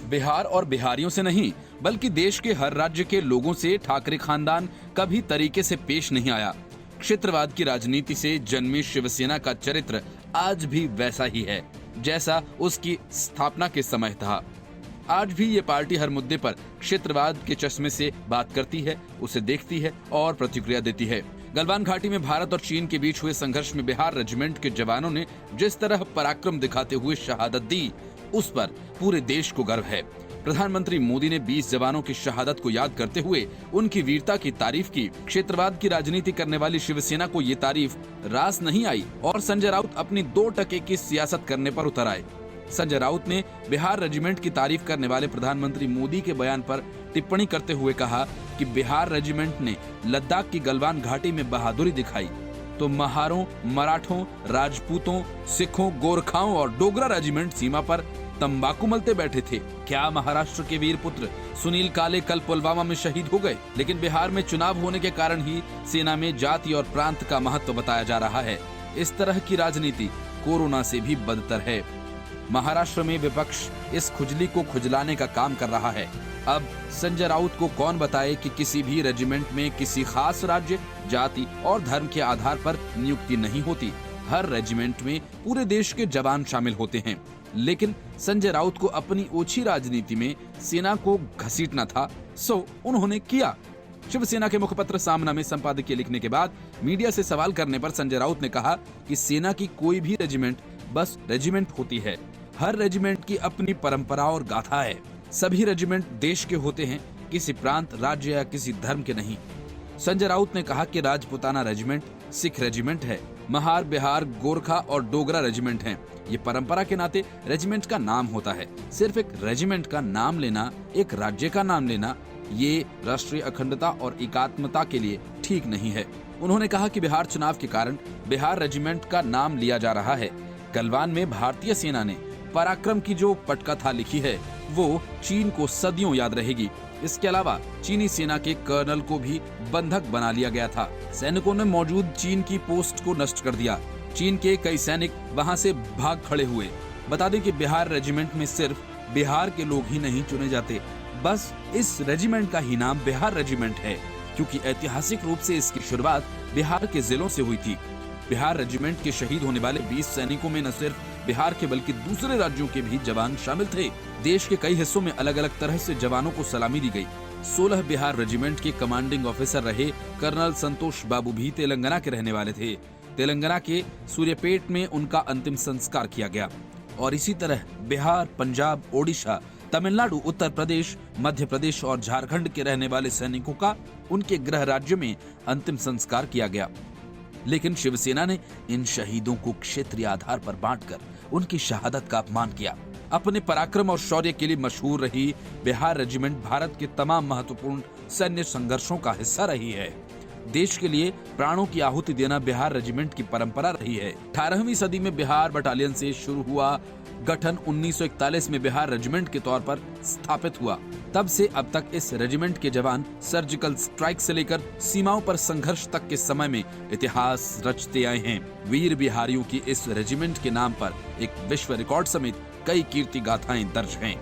बिहार और बिहारियों से नहीं, बल्कि देश के हर राज्य के लोगों से ठाकरे खानदान कभी तरीके से पेश नहीं आया। क्षेत्रवाद की राजनीति से जन्मी शिवसेना का चरित्र आज भी वैसा ही है जैसा उसकी स्थापना के समय था। आज भी ये पार्टी हर मुद्दे पर क्षेत्रवाद के चश्मे से बात करती है, उसे देखती है और प्रतिक्रिया देती है। गलवान घाटी में भारत और चीन के बीच हुए संघर्ष में बिहार रेजिमेंट के जवानों ने जिस तरह पराक्रम दिखाते हुए शहादत दी, उस पर पूरे देश को गर्व है। प्रधानमंत्री मोदी ने 20 जवानों की शहादत को याद करते हुए उनकी वीरता की तारीफ की। क्षेत्रवाद की राजनीति करने वाली शिवसेना को ये तारीफ रास नहीं आई और संजय राउत अपनी 2 टके की सियासत करने पर उतर आए। संजय राउत ने बिहार रेजिमेंट की तारीफ करने वाले प्रधानमंत्री मोदी के बयान पर टिप्पणी करते हुए कहा कि बिहार रेजिमेंट ने लद्दाख की गलवान घाटी में बहादुरी दिखाई तो महारों, मराठों, राजपूतों, सिखों, गोरखाओं और डोगरा रेजिमेंट सीमा पर तंबाकू मलते बैठे थे। क्या महाराष्ट्र के वीर पुत्र सुनील काले कल पुलवामा में शहीद हो गए? लेकिन बिहार में चुनाव होने के कारण ही सेना में जाति और प्रांत का महत्व बताया जा रहा है। इस तरह की राजनीति कोरोना से भी बदतर है। महाराष्ट्र में विपक्ष इस खुजली को खुजलाने का काम कर रहा है। अब संजय राउत को कौन बताए कि किसी भी रेजिमेंट में किसी खास राज्य, जाति और धर्म के आधार पर नियुक्ति नहीं होती। हर रेजिमेंट में पूरे देश के जवान शामिल होते हैं। लेकिन संजय राउत को अपनी ओछी राजनीति में सेना को घसीटना था, सो उन्होंने किया। शिवसेना के मुखपत्र सामना में संपादकीय लिखने के बाद मीडिया से सवाल करने पर संजय राउत ने कहा कि सेना की कोई भी रेजिमेंट बस रेजिमेंट होती है। हर रेजिमेंट की अपनी परंपरा और गाथा है। सभी रेजिमेंट देश के होते हैं, किसी प्रांत, राज्य या किसी धर्म के नहीं। संजय राउत ने कहा कि राजपुताना रेजिमेंट सिख रेजिमेंट है, महार, बिहार, गोरखा और डोगरा रेजिमेंट हैं। ये परंपरा के नाते रेजिमेंट का नाम होता है। सिर्फ एक रेजिमेंट का नाम लेना, एक राज्य का नाम लेना, ये राष्ट्रीय अखंडता और एकात्मता के लिए ठीक नहीं है। उन्होंने कहा कि बिहार चुनाव के कारण बिहार रेजिमेंट का नाम लिया जा रहा है। गलवान में भारतीय सेना ने पराक्रम की जो पटकथा लिखी है वो चीन को सदियों याद रहेगी। इसके अलावा चीनी सेना के कर्नल को भी बंधक बना लिया गया था। सैनिकों ने मौजूद चीन की पोस्ट को नष्ट कर दिया। चीन के कई सैनिक वहां से भाग खड़े हुए। बता दें कि बिहार रेजिमेंट में सिर्फ बिहार के लोग ही नहीं चुने जाते, बस इस रेजिमेंट का ही नाम बिहार रेजिमेंट है क्योंकि ऐतिहासिक रूप से इसकी शुरुआत बिहार के जिलों से हुई थी। बिहार रेजिमेंट के शहीद होने वाले 20 सैनिकों में न सिर्फ बिहार के बल्कि दूसरे राज्यों के भी जवान शामिल थे। देश के कई हिस्सों में अलग अलग तरह से जवानों को सलामी दी गई। 16 बिहार रेजिमेंट के कमांडिंग ऑफिसर रहे कर्नल संतोष बाबू भी तेलंगाना के रहने वाले थे। तेलंगाना के सूर्यपेट में उनका अंतिम संस्कार किया गया। और इसी तरह बिहार, पंजाब, ओडिशा, तमिलनाडु, उत्तर प्रदेश, मध्य प्रदेश और झारखंड के रहने वाले सैनिकों का उनके गृह राज्य में अंतिम संस्कार किया गया। लेकिन शिवसेना ने इन शहीदों को क्षेत्रीय आधार पर बांटकर उनकी शहादत का अपमान किया। अपने पराक्रम और शौर्य के लिए मशहूर रही बिहार रेजिमेंट भारत के तमाम महत्वपूर्ण सैन्य संघर्षों का हिस्सा रही है। देश के लिए प्राणों की आहुति देना बिहार रेजिमेंट की परंपरा रही है। 18वीं सदी में बिहार बटालियन से शुरू हुआ गठन 1941 में बिहार रेजिमेंट के तौर पर स्थापित हुआ। तब से अब तक इस रेजिमेंट के जवान सर्जिकल स्ट्राइक से लेकर सीमाओं पर संघर्ष तक के समय में इतिहास रचते आए हैं। वीर बिहारियों की इस रेजिमेंट के नाम पर एक विश्व रिकॉर्ड समेत कई कीर्ति गाथाएं दर्ज हैं।